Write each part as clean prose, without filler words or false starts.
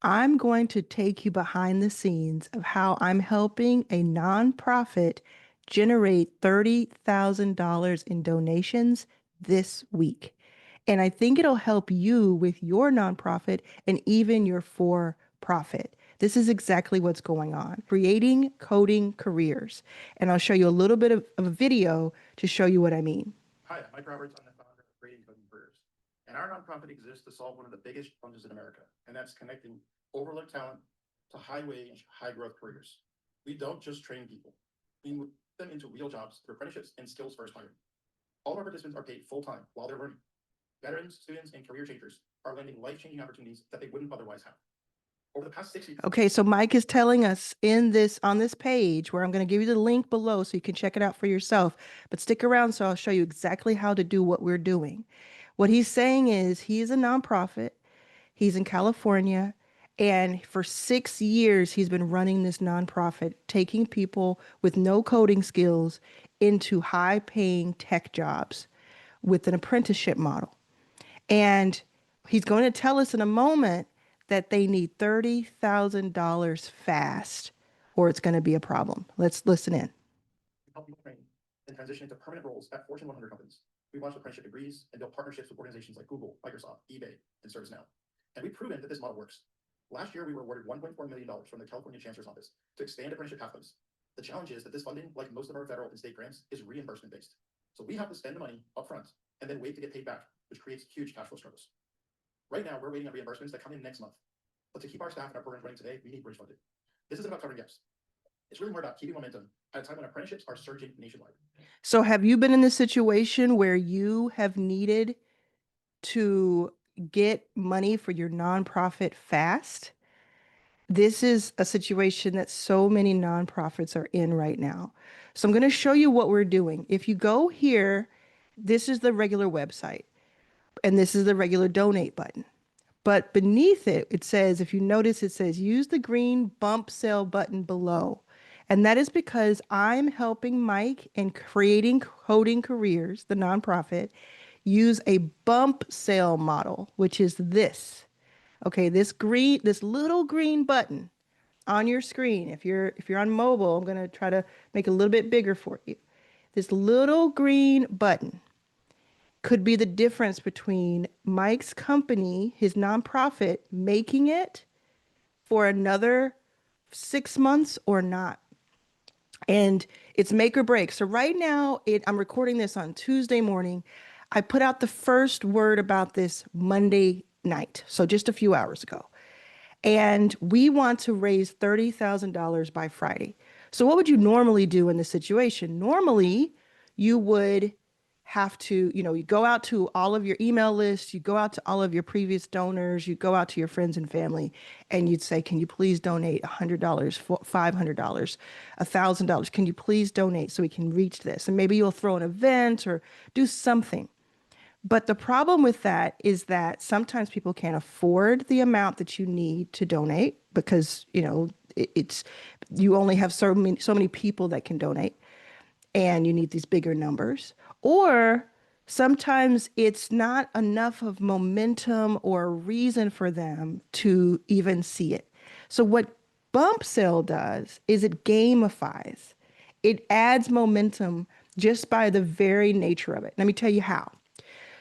I'm going to take you behind the scenes of how I'm helping a nonprofit generate $30,000 in donations this week. And I think it'll help you with your nonprofit and even your for profit. This is exactly what's going on. Creating coding careers. And I'll show you a little bit of a video to show you what I mean. Hi, I'm Mike Roberts. I'm the founder of Creating Coding Careers. And our nonprofit exists to solve one of the biggest challenges in America, and that's connecting overlooked talent to high wage, high growth careers. We don't just train people, we move them into real jobs through apprenticeships and skills first hiring. All of our participants are paid full time while they're learning. Veterans, students, and career changers are landing life changing opportunities that they wouldn't otherwise have. Over the past 6 years. Okay, so Mike is telling us on this page where I'm going to give you the link below so you can check it out for yourself. But stick around so I'll show you exactly how to do what we're doing. What he's saying is he's a nonprofit. He's in California. And for 6 years, he's been running this nonprofit, taking people with no coding skills into high paying tech jobs with an apprenticeship model. And he's going to tell us in a moment that they need $30,000 fast or it's going to be a problem. Let's listen in. Help people train and transition into permanent roles at Fortune 100 companies. We launched apprenticeship degrees and built partnerships with organizations like Google, Microsoft, eBay, and ServiceNow. And we've proven that this model works. Last year, we were awarded $1.4 million from the California Chancellor's Office to expand apprenticeship pathways. The challenge is that this funding, like most of our federal and state grants, is reimbursement based. So we have to spend the money upfront and then wait to get paid back, which creates huge cash flow struggles. Right now, we're waiting on reimbursements that come in next month. But to keep our staff and our programs running today, we need bridge funding. This isn't about covering gaps. It's really more about keeping momentum at a time when apprenticeships are surging nationwide. So have you been in this situation where you have needed to get money for your nonprofit fast? This is a situation that so many nonprofits are in right now. So I'm going to show you what we're doing. If you go here, this is the regular website, and this is the regular donate button. But beneath it, it says, if you notice, it says use the green bump sale button below. And that is because I'm helping Mike in creating coding careers, the nonprofit, use a bump sale model, which is this. Okay, this little green button on your screen. If you're on mobile, I'm going to try to make it a little bit bigger for you. This little green button could be the difference between Mike's company, his nonprofit, making it for another 6 months or not. And it's make or break. So right now, I'm recording this on Tuesday morning. I put out the first word about this Monday night, so just a few hours ago. And we want to raise $30,000 by Friday. So what would you normally do in this situation? Normally, you would have to, you go out to all of your email lists, you go out to all of your previous donors, you go out to your friends and family, and you'd say, can you please donate $100, $500, $1,000? Can you please donate so we can reach this? And maybe you'll throw an event or do something. But the problem with that is that sometimes people can't afford the amount that you need to donate because, it's you only have so many people that can donate and you need these bigger numbers. Or sometimes it's not enough of momentum or reason for them to even see it. So what Bump Sale does is it gamifies. It adds momentum just by the very nature of it. Let me tell you how.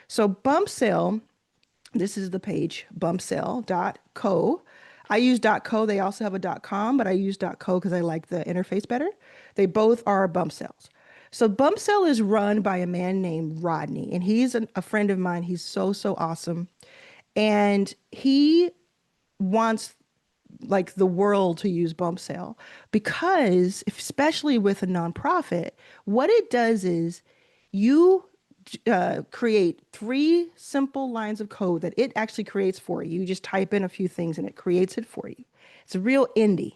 So Bump Sale, this is the page, bumpsale.co. I use .co. They also have a .com, but I use .co because I like the interface better. They both are bump sales. So Bump Sale is run by a man named Rodney, and he's a friend of mine. He's so, so awesome. And he wants like the world to use Bump Sale because, especially with a nonprofit, what it does is you create three simple lines of code that it actually creates for you. You just type in a few things and it creates it for you. It's a real indie.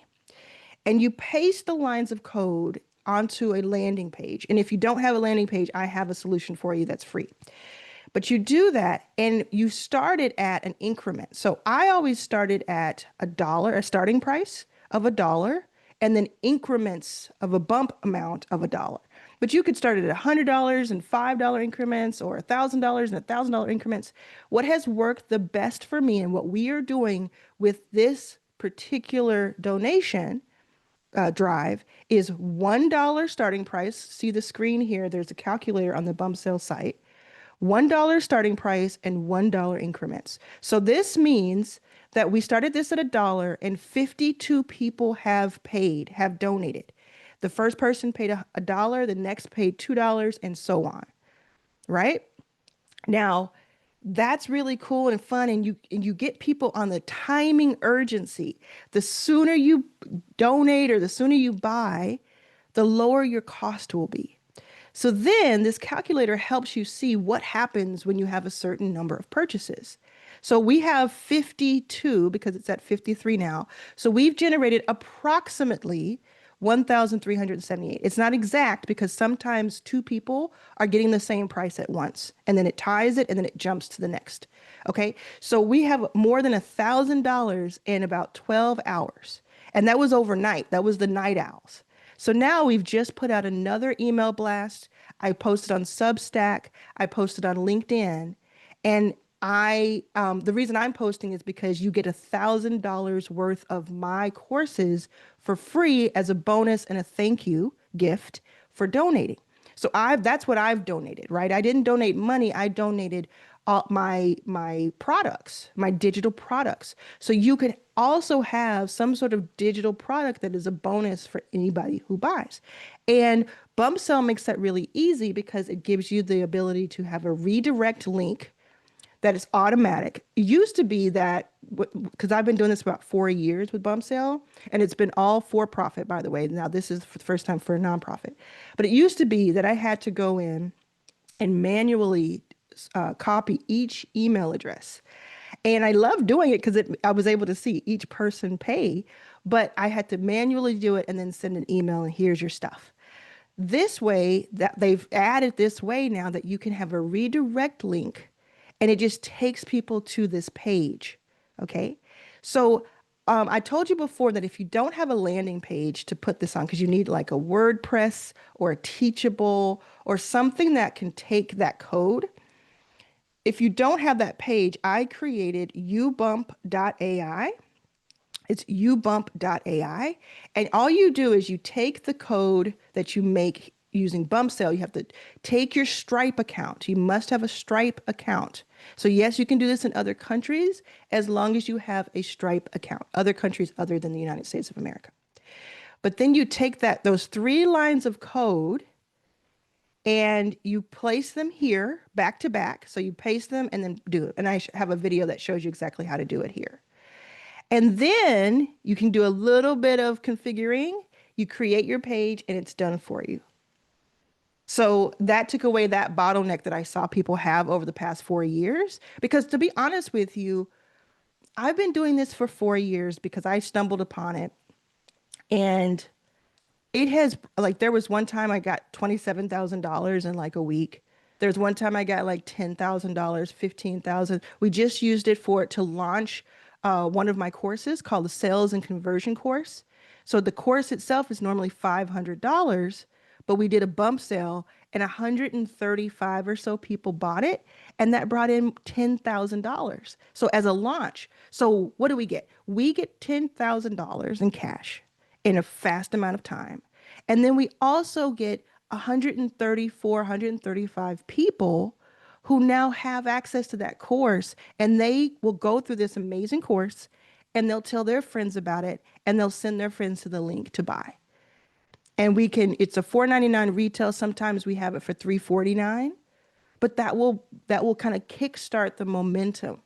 And you paste the lines of code onto a landing page. And if you don't have a landing page, I have a solution for you that's free. But you do that and you started at an increment. So I always started at $1, a starting price of $1, and then increments of a bump amount of $1. But you could start it at $100 and $5 increments or $1,000 and $1,000 increments. What has worked the best for me and what we are doing with this particular donation drive is $1 starting price. See the screen here. There's a calculator on the bump sale site. $1 starting price and $1 increments. So this means that we started this at a dollar and 52 people have paid, have donated. The first person paid a dollar, the next paid $2, and so on, right? Now, that's really cool and fun, and you get people on the timing urgency. The sooner you donate or the sooner you buy, the lower your cost will be. So then this calculator helps you see what happens when you have a certain number of purchases. So we have 52 because it's at 53 now. So we've generated approximately 1,378. It's not exact because sometimes two people are getting the same price at once and then it ties it and then it jumps to the next. Okay. So we have more than $1,000 in about 12 hours. And that was overnight. That was the night owls. So now we've just put out another email blast. I posted on Substack. I posted on LinkedIn. And the reason I'm posting is because you get $1,000 worth of my courses for free as a bonus and a thank you gift for donating. So that's what I've donated, right? I didn't donate money. I donated all my products, my digital products. So you could also have some sort of digital product that is a bonus for anybody who buys. And Bump Sell makes that really easy because it gives you the ability to have a redirect link that is automatic. It used to be that, because I've been doing this about 4 years with Bump Sale, and it's been all for profit, by the way. Now, this is for the first time for a nonprofit. But it used to be that I had to go in and manually copy each email address. And I love doing it because I was able to see each person pay, but I had to manually do it and then send an email and here's your stuff. This way, that they've added this way now that you can have a redirect link and it just takes people to this page. Okay. So I told you before that if you don't have a landing page to put this on, because you need like a WordPress or a Teachable or something that can take that code. If you don't have that page, I created ubump.ai. It's ubump.ai. And all you do is you take the code that you make using Bump Sale. You have to take your Stripe account. You must have a Stripe account. So yes, you can do this in other countries as long as you have a Stripe account, other countries other than the United States of America. But then you take those 3 lines of code and you place them here back to back. So you paste them and then do it. And I have a video that shows you exactly how to do it here. And then you can do a little bit of configuring. You create your page and it's done for you. So that took away that bottleneck that I saw people have over the past 4 years. Because to be honest with you, I've been doing this for 4 years because I stumbled upon it. And it has, like, there was one time I got $27,000 in like a week. There's one time I got like $10,000, 15,000. We just used it to launch one of my courses called the Sales and Conversion course. So the course itself is normally $500, but we did a bump sale and 135 or so people bought it, and that brought in $10,000. So as a launch, so what do we get? We get $10,000 in cash in a fast amount of time. And then we also get 134, 135 people who now have access to that course, and they will go through this amazing course and they'll tell their friends about it and they'll send their friends to the link to buy. And it's a $4.99 retail. Sometimes we have it for $3.49, but that will kind of kickstart the momentum.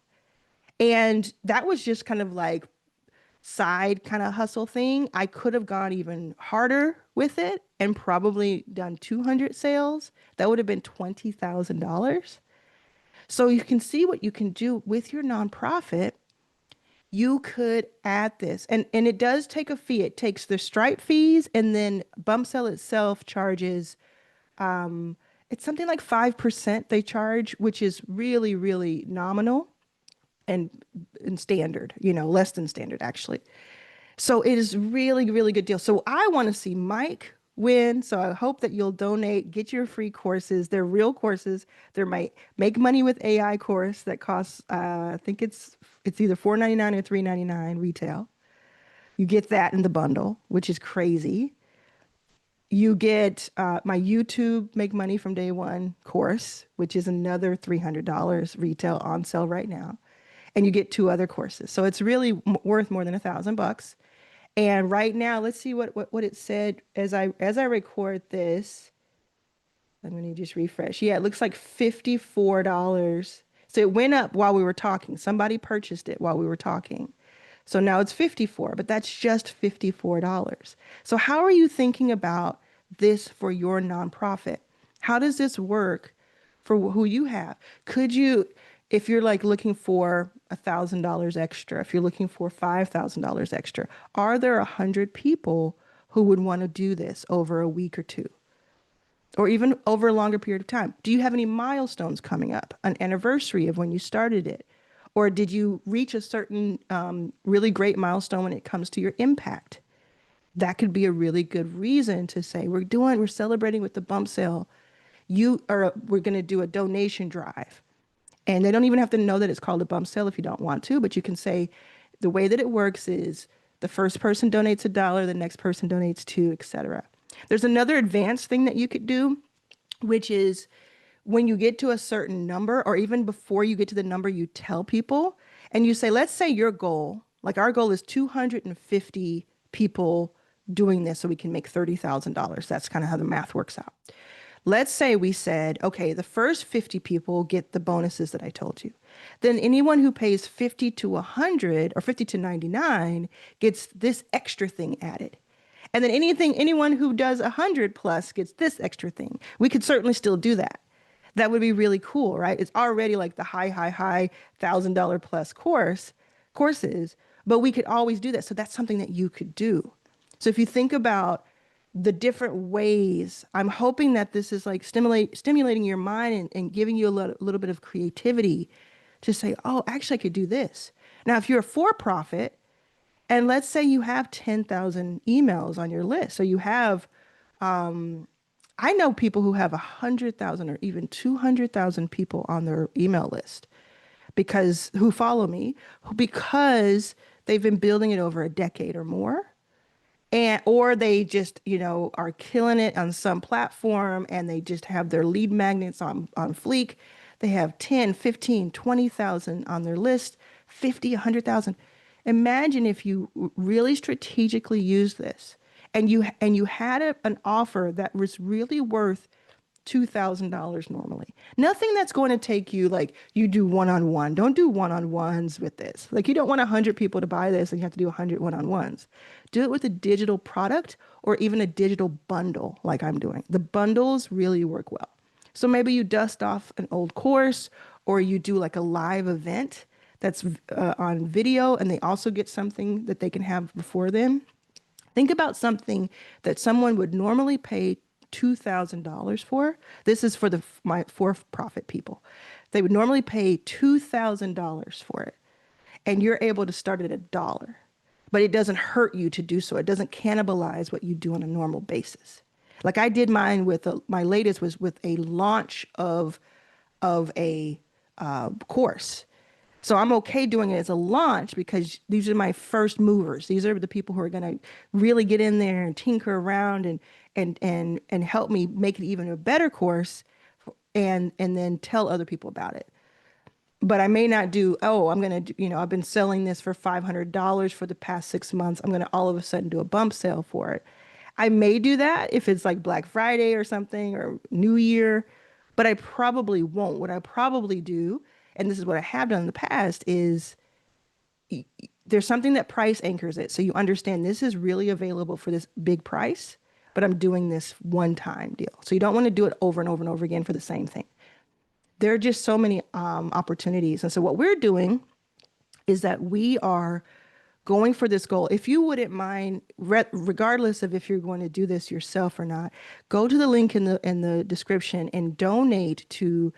And that was just kind of like side kind of hustle thing. I could have gone even harder with it and probably done 200 sales. That would have been $20,000. So you can see what you can do with your nonprofit. You could add this, and it does take a fee. It takes the Stripe fees, and then Bump Sell itself charges, it's something like 5% they charge, which is really, really nominal and standard, less than standard actually. So it is really, really good deal. So I want to see Mike win. So I hope that you'll donate, get your free courses. They're real courses. They're my Make Money with AI course that costs, I think it's either $4.99 or $3.99 retail. You get that in the bundle, which is crazy. You get my YouTube Make Money from Day One course, which is another $300 retail on sale right now. And you get two other courses. So it's really worth more than $1,000. And right now, let's see what it said as I record this. I'm going to just refresh. Yeah, it looks like $54. So it went up while we were talking. Somebody purchased it while we were talking. So now it's 54, but that's just $54. So how are you thinking about this for your nonprofit? How does this work for who you have? Could you, if you're like looking for $1,000 extra, if you're looking for $5,000 extra, are there 100 people who would want to do this over a week or two? Or even over a longer period of time? Do you have any milestones coming up, an anniversary of when you started it? Or did you reach a certain really great milestone when it comes to your impact? That could be a really good reason to say, we're celebrating with the bump sale. We're going to do a donation drive. And they don't even have to know that it's called a bump sale if you don't want to, but you can say the way that it works is the first person donates $1, the next person donates two, etc. There's another advanced thing that you could do, which is when you get to a certain number, or even before you get to the number, you tell people and you say, let's say your goal, like our goal is 250 people doing this so we can make $30,000. That's kind of how the math works out. Let's say we said, okay, the first 50 people get the bonuses that I told you. Then anyone who pays 50 to 100 or 50 to 99 gets this extra thing added. And then anyone who does 100 plus gets this extra thing. We could certainly still do that. That would be really cool, right? It's already like the high $1,000 plus courses, but we could always do that. So that's something that you could do. So if you think about the different ways, I'm hoping that this is like stimulating your mind and giving you a little bit of creativity to say, oh, actually, I could do this. Now, if you're a for-profit, and let's say you have 10,000 emails on your list, so you have, I know people who have 100,000 or even 200,000 people on their email list because who follow me because they've been building it over a decade or more, and or they just are killing it on some platform and they just have their lead magnets on fleek. They have 10, 15, 20,000 on their list, 50, 100,000. Imagine if you really strategically use this and you had an offer that was really worth $2,000 normally. Nothing that's going to take you like you do one-on-one. Don't do one-on-ones with this. Like you don't want 100 people to buy this and you have to do 100 one-on-ones. Do it with a digital product or even a digital bundle like I'm doing. The bundles really work well. So maybe you dust off an old course or you do like a live event that's on video and they also get something that they can have before them. Think about something that someone would normally pay $2,000 for. This is for my for-profit people. They would normally pay $2,000 for it, and you're able to start at $1. But it doesn't hurt you to do so. It doesn't cannibalize what you do on a normal basis. Like I did mine with my latest was with a launch of a course. So I'm okay doing it as a launch because these are my first movers. These are the people who are going to really get in there and tinker around and help me make it even a better course and then tell other people about it. But I may not do, oh, I'm going to, I've been selling this for $500 for the past 6 months. I'm going to all of a sudden do a bump sale for it. I may do that if it's like Black Friday or something or New Year, but I probably won't. What I probably do, and this is what I have done in the past, is there's something that price anchors it. So you understand this is really available for this big price, but I'm doing this one time deal. So you don't want to do it over and over and over again for the same thing. There are just so many opportunities. And so what we're doing is that we are going for this goal. If you wouldn't mind, regardless of if you're going to do this yourself or not, go to the link in the description and donate to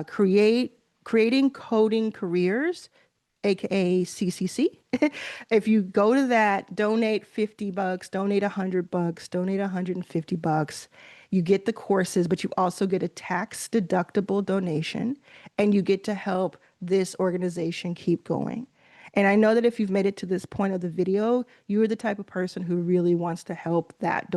creating coding careers aka CCC. If you go to that, donate $50, donate $100, donate $150, you get the courses, but you also get a tax deductible donation and you get to help this organization keep going. And I know that if you've made it to this point of the video, you're the type of person who really wants to help that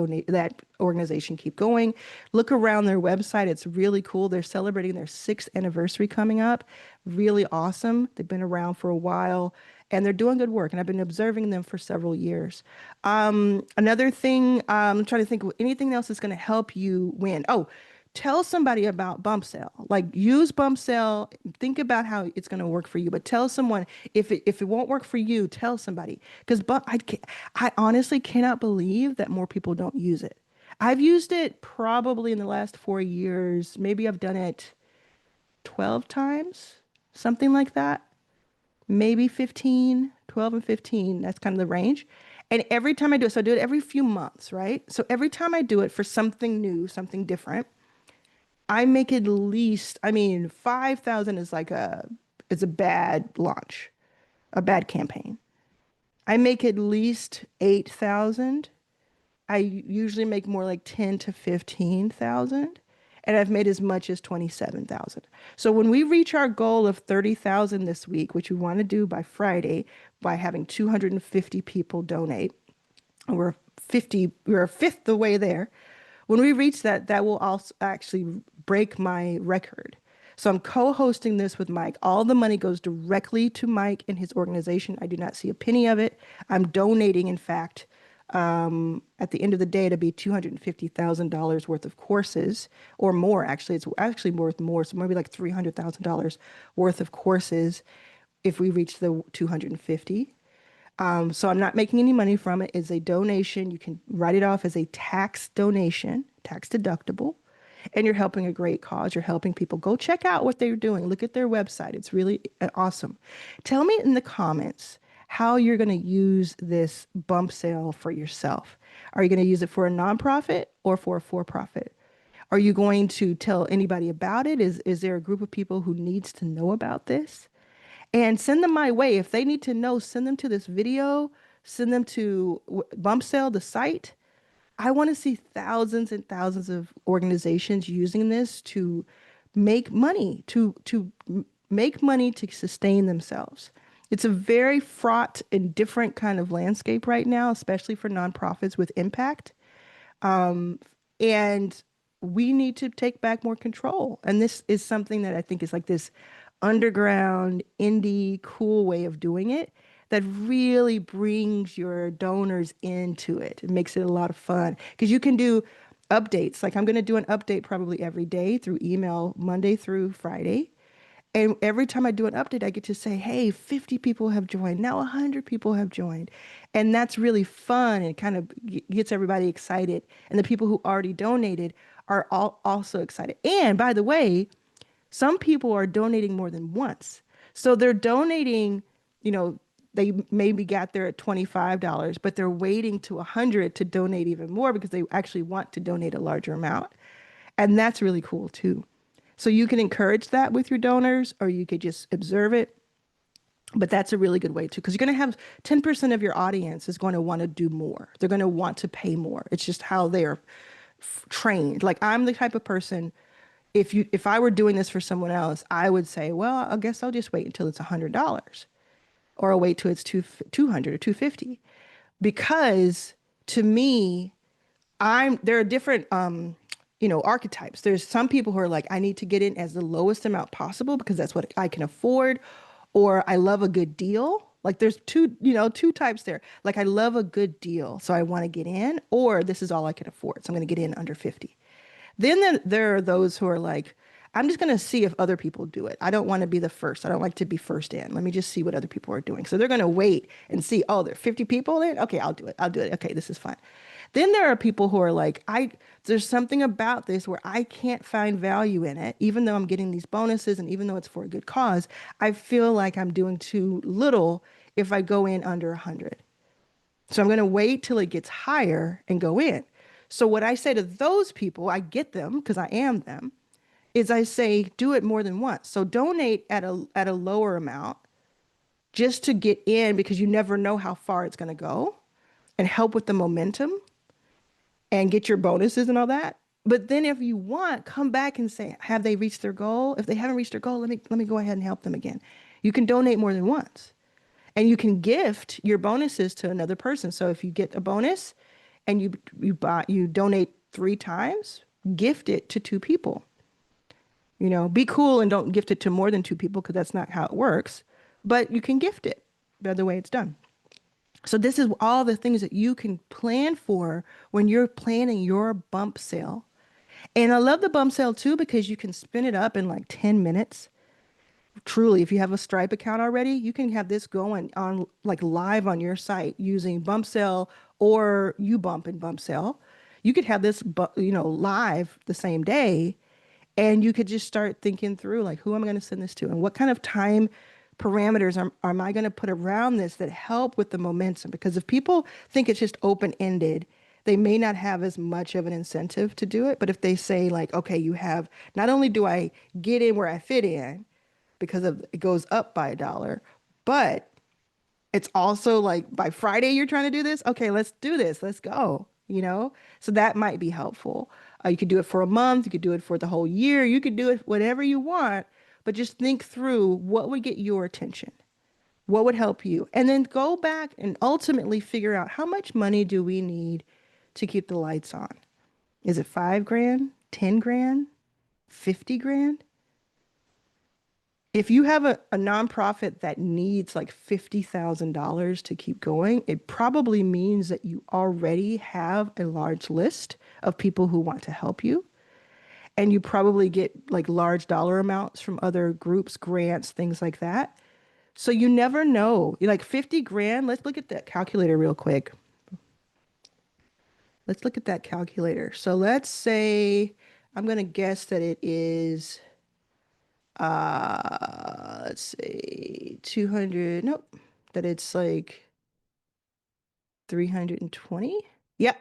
organization keep going. Look around their website. It's really cool. They're celebrating their 6th anniversary coming up. Really awesome. They've been around for a while and they're doing good work. And I've been observing them for several years. Another thing, I'm trying to think of anything else that's going to help you win. Oh, tell somebody about bump sale. Like use bump sale. Think about how it's going to work for you, but tell someone if it won't work for you, tell somebody. Because I honestly cannot believe that more people don't use it. I've used it probably in the last 4 years. Maybe I've done it 12 times, something like that. Maybe 15, 12 and 15. That's kind of the range. And every time I do it, so I do it every few months, right? So every time I do it for something new, something different, I make at least, I mean, 5,000 is it's a bad launch, a bad campaign. I make at least 8,000. I usually make more like 10 to 15,000. And I've made as much as 27,000. So when we reach our goal of 30,000 this week, which we want to do by Friday by having 250 people donate, and we're a fifth the way there. When we reach that, that will also actually break my record. So I'm co-hosting this with Mike. All the money goes directly to Mike and his organization. I do not see a penny of it. I'm donating, in fact, at the end of the day, to be $250,000 worth of courses or more. Actually, it's actually worth more. So maybe like $300,000 worth of courses if we reach the 250. So I'm not making any money from it. It's a donation. You can write it off as a tax donation, tax deductible, and you're helping a great cause. You're helping people. Go check out what they're doing. Look at their website. It's really awesome. Tell me in the comments how you're going to use this bump sale for yourself. Are you going to use it for a nonprofit or for a for-profit? Are you going to tell anybody about it? Is there a group of people who needs to know about this? And send them my way. If they need to know, send them to this video, send them to Bump Sale, the site. I want to see thousands and thousands of organizations using this to make money, make money to sustain themselves. It's a very fraught and different kind of landscape right now, especially for nonprofits with impact. And we need to take back more control. And this is something that I think is like this underground, indie, cool way of doing it that really brings your donors into it. It makes it a lot of fun because you can do updates. Like I'm going to do an update probably every day through email, Monday through Friday. And every time I do an update, I get to say, hey, 50 people have joined. Now 100 people have joined. And that's really fun and kind of gets everybody excited. And the people who already donated are all also excited. And by the way, some people are donating more than once. So they're donating, you know, they maybe got there at $25, but they're waiting to 100 to donate even more because they actually want to donate a larger amount. And that's really cool too. So you can encourage that with your donors or you could just observe it. But that's a really good way too, because you're going to have 10% of your audience is going to want to do more. They're going to want to pay more. It's just how they're trained. Like I'm the type of person, if I were doing this for someone else, I would say, well, I guess I'll just wait until it's $100 or I'll wait till it's 200 or 250. Because to me, there are different archetypes. There's some people who are like, I need to get in as the lowest amount possible because that's what I can afford, or I love a good deal. Like there's two types there. Like I love a good deal, so I want to get in, or this is all I can afford, so I'm going to get in under 50. Then there are those who are like, I'm just going to see if other people do it. I don't want to be the first. I don't like to be first in. Let me just see what other people are doing. So they're going to wait and see, oh, there are 50 people in. Okay, I'll do it. I'll do it. Okay, this is fun. Then there are people who are like, there's something about this where I can't find value in it, even though I'm getting these bonuses and even though it's for a good cause, I feel like I'm doing too little if I go in under 100. So I'm going to wait till it gets higher and go in. So what I say to those people, I get them because I am them, is I say do it more than once. So donate at a lower amount just to get in because you never know how far it's going to go and help with the momentum and get your bonuses and all that. But then if you want, come back and say, have they reached their goal? If they haven't reached their goal, let me go ahead and help them again. You can donate more than once. And you can gift your bonuses to another person. So if you get a bonus and you donate 3 times, gift it to 2 people. Be cool and don't gift it to more than 2 people because that's not how it works. But you can gift it by the way it's done. So this is all the things that you can plan for when you're planning your bump sale. And I love the bump sale too because you can spin it up in like 10 minutes. Truly, if you have a Stripe account already, you can have this going on like live on your site using bump sale or you bump and bump sale. You could have this, live the same day, and you could just start thinking through like, who am I going to send this to? And what kind of time parameters am I going to put around this that help with the momentum? Because if people think it's just open-ended, they may not have as much of an incentive to do it. But if they say like, okay, you have, not only do I get in where I fit in because of it goes up by $1, but it's also like by Friday you're trying to do this. Okay, let's do this. Let's go. So that might be helpful. You could do it for a month. You could do it for the whole year. You could do it whatever you want, but just think through what would get your attention. What would help you? And then go back and ultimately figure out how much money do we need to keep the lights on? Is it 5 grand, 10 grand, 50 grand? If you have a nonprofit that needs like $50,000 to keep going, it probably means that you already have a large list of people who want to help you. And you probably get like large dollar amounts from other groups, grants, things like that. So you never know. Like 50 grand, let's look at that calculator real quick. Let's look at that calculator. So let's say, I'm going to guess that it is let's say 200, nope, that it's like 320. Yeah.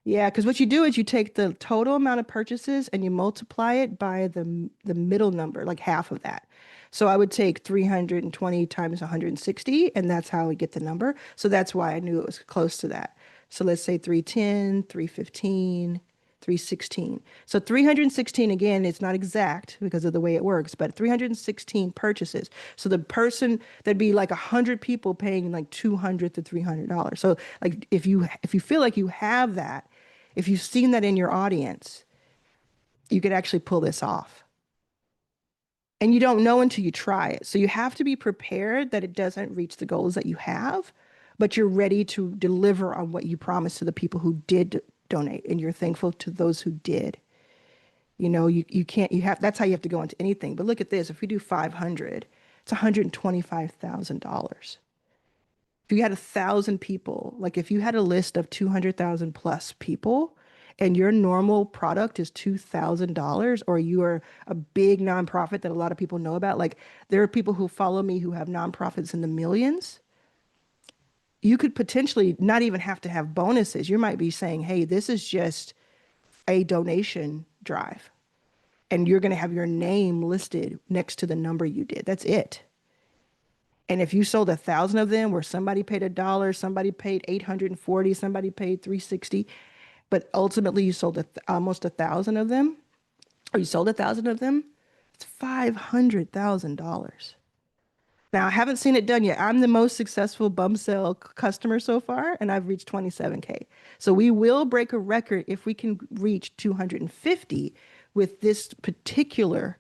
Yeah, because what you do is you take the total amount of purchases and you multiply it by the middle number, like half of that. So I would take 320 times 160, and that's how I get the number. So that's why I knew it was close to that. So let's say 310, 315, 316. So 316, again, it's not exact because of the way it works, but 316 purchases. So the person, that'd be like 100 people paying like $200 to $300. So like if you feel like you have that, if you've seen that in your audience, you could actually pull this off. And you don't know until you try it. So you have to be prepared that it doesn't reach the goals that you have, but you're ready to deliver on what you promised to the people who did donate, and you're thankful to those who did. You can't, that's how you have to go into anything. But look at this. If we do 500, it's $125,000. If you had 1,000 people, like if you had a list of 200,000 plus people and your normal product is $2,000, or you are a big nonprofit that a lot of people know about, like there are people who follow me who have nonprofits in the millions. You could potentially not even have to have bonuses. You might be saying, hey, this is just a donation drive, and you're going to have your name listed next to the number you did. That's it. And if you sold 1,000 of them where somebody paid $1, somebody paid 840, somebody paid 360, but ultimately you sold almost 1,000 of them, or you sold 1,000 of them, it's $500,000. Now, I haven't seen it done yet. I'm the most successful bump sale customer so far, and I've reached 27K. So we will break a record if we can reach 250 with this particular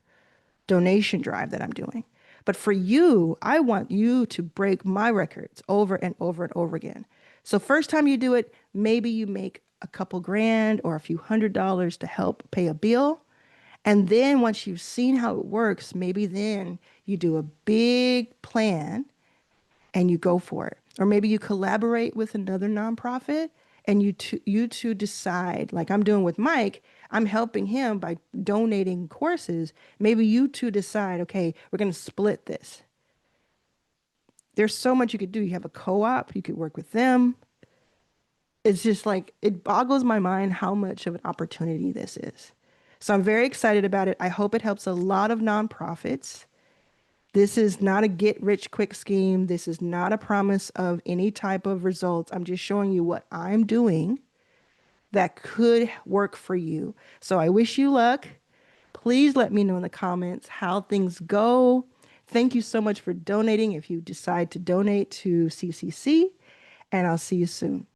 donation drive that I'm doing. But for you, I want you to break my records over and over and over again. So first time you do it, maybe you make a couple grand or a few $100s to help pay a bill. And then once you've seen how it works, maybe then you do a big plan and you go for it. Or maybe you collaborate with another nonprofit and you two decide, like I'm doing with Mike, I'm helping him by donating courses. Maybe you two decide, okay, we're going to split this. There's so much you could do. You have a co-op, you could work with them. It's just like, it boggles my mind how much of an opportunity this is. So I'm very excited about it. I hope it helps a lot of nonprofits This is not a get rich quick scheme. This is not a promise of any type of results. I'm just showing you what I'm doing that could work for you. So I wish you luck. Please let me know in the comments how things go. Thank you so much for donating if you decide to donate to CCC, and I'll see you soon.